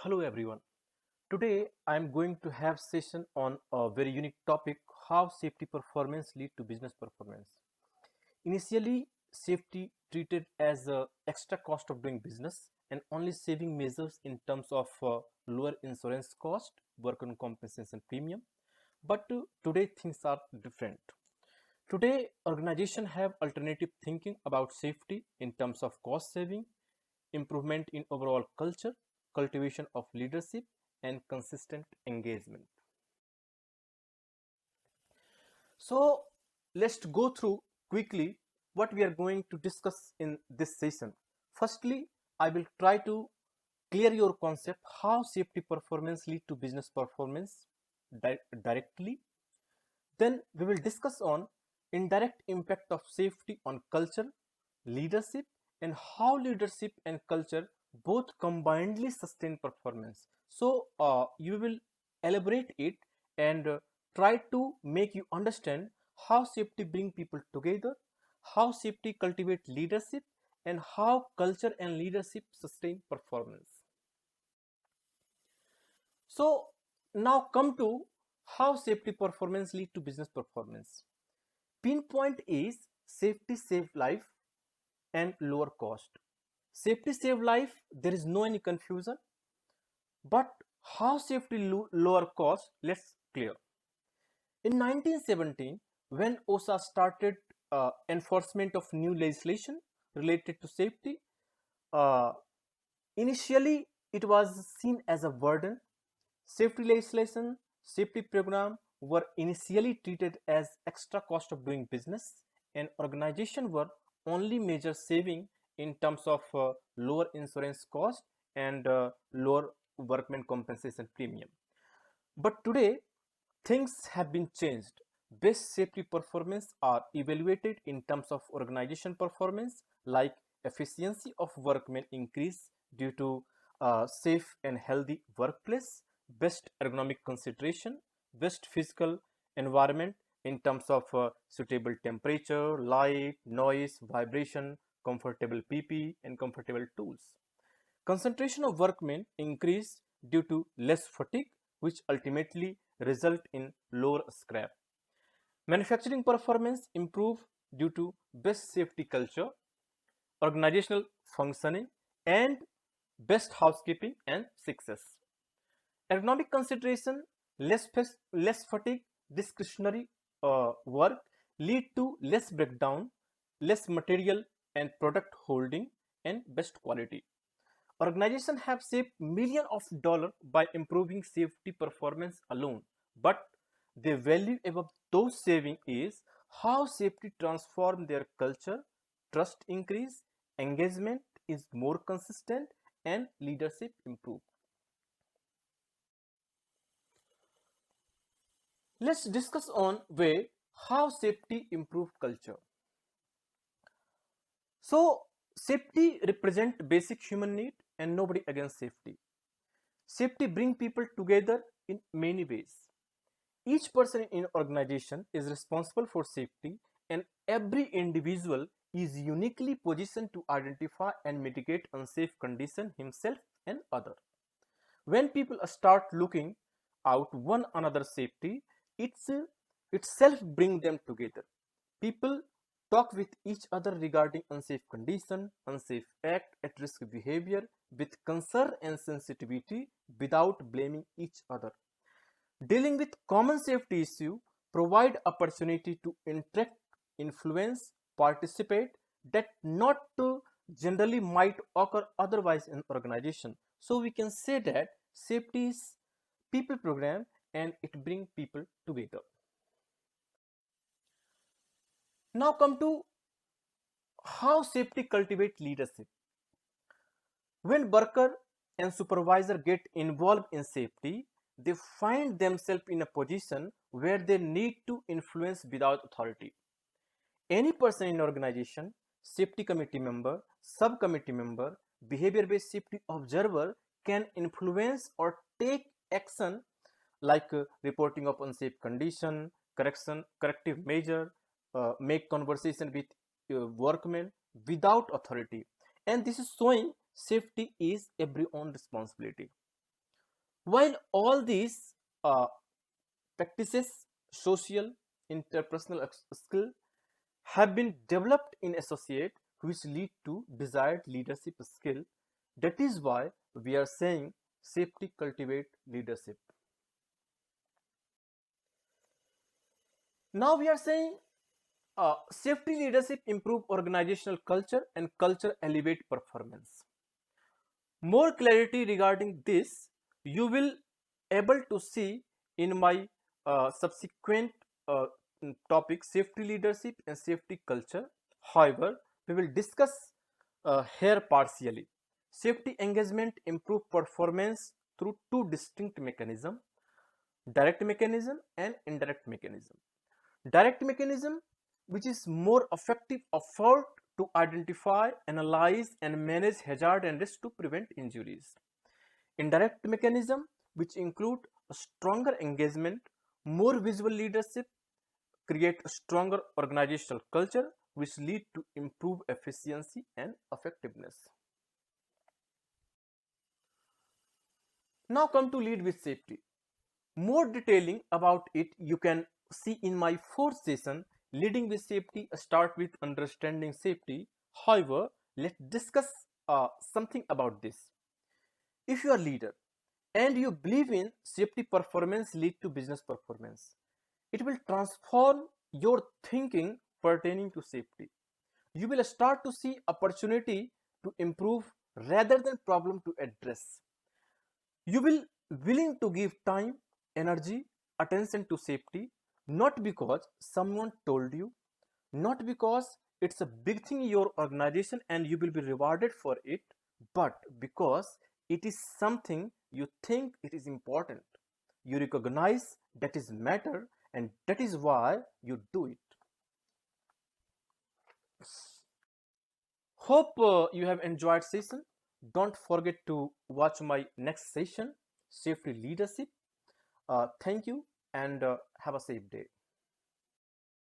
Hello everyone. Today I am going to have session on a very unique topic, how safety performance lead to business performance. Initially, safety treated as a extra cost of doing business and only saving measures in terms of lower insurance cost, worker compensation premium. But today things are different. Today organizations have alternative thinking about safety in terms of cost saving, improvement in overall culture, cultivation of leadership, and consistent engagement. So, let's go through quickly what we are going to discuss in this session. Firstly, I will try to clear your concept how safety performance lead to business performance directly. Then we will discuss on indirect impact of safety on culture, leadership, and how leadership and culture both combinedly sustain performance. So you will elaborate it and try to make you understand how safety bring people together, how safety cultivate leadership, and how culture and leadership sustain performance. So now come to how safety performance lead to business performance. Pinpoint is safety save life and lower cost. Safety save life, there is no any confusion. But how safety lower cost, let's clear. In 1917, when OSHA started enforcement of new legislation related to safety, uh, initially it was seen as a burden. Safety legislation, safety program were initially treated as extra cost of doing business, and organizations were only measure saving in terms of lower insurance cost and lower workman compensation premium. But today, things have been changed. Best safety performance are evaluated in terms of organization performance, like efficiency of workmen increase due to safe and healthy workplace, best ergonomic consideration, best physical environment in terms of suitable temperature, light, noise, vibration, comfortable PP, and comfortable tools. Concentration of workmen increase due to less fatigue, which ultimately result in lower scrap. Manufacturing performance improve due to best safety culture, organizational functioning, and best housekeeping and success. Ergonomic consideration, less fatigue, discretionary work lead to less breakdown, less material and product holding, and best quality. Organizations have saved millions of dollars by improving safety performance alone, but the value above those savings is how safety transform their culture, trust increase, engagement is more consistent, and leadership improve. Let's discuss on way how safety improve culture. So safety represent basic human need and nobody against safety. Safety bring people together in many ways. Each person in organization is responsible for safety and every individual is uniquely positioned to identify and mitigate unsafe condition himself and other. When people start looking out one another's safety, it's itself bring them together. People talk with each other regarding unsafe condition, unsafe act, at risk behavior with concern and sensitivity without blaming each other. Dealing with common safety issue provide opportunity to interact, influence, participate that not generally might occur otherwise in organization. So we can say that safety is people program and it bring people together. Now come to how safety cultivate leadership. When worker and supervisor get involved in safety, they find themselves in a position where they need to influence without authority. Any person in organization, safety committee member, subcommittee member, behavior based safety observer can influence or take action like reporting of unsafe condition, corrective measure, make conversation with workmen without authority. And this is showing safety is everyone's responsibility. While all these uh, practices, social, interpersonal skill, have been developed in associate which lead to desired leadership skill. That is why we are saying safety cultivate leadership. Now we are saying safety leadership improve organizational culture and culture elevate performance. More clarity regarding this you will able to see in my subsequent uh, topic safety leadership and safety culture. However, we will discuss here partially. Safety engagement improve performance through two distinct mechanisms: direct mechanism and indirect mechanism. Direct mechanism, which is more effective effort to identify, analyze, and manage hazard and risk to prevent injuries. Indirect mechanism, which include a stronger engagement, more visual leadership, create a stronger organizational culture, which lead to improved efficiency and effectiveness. Now come to lead with safety. More detailing about it you can see in my fourth session, leading with safety. Start with understanding safety. However, let's discuss something about this. If you are leader and you believe in safety performance lead to business performance, it will transform your thinking pertaining to safety. You will start to see opportunity to improve rather than problem to address. You will willing to give time, energy, attention to safety, not because someone told you, not because it's a big thing in your organization and you will be rewarded for it, but because it is something you think it is important. You recognize that is matter and that is why you do it. Hope you have enjoyed session. Don't forget to watch my next session, safety leadership. Thank you and have a safe day.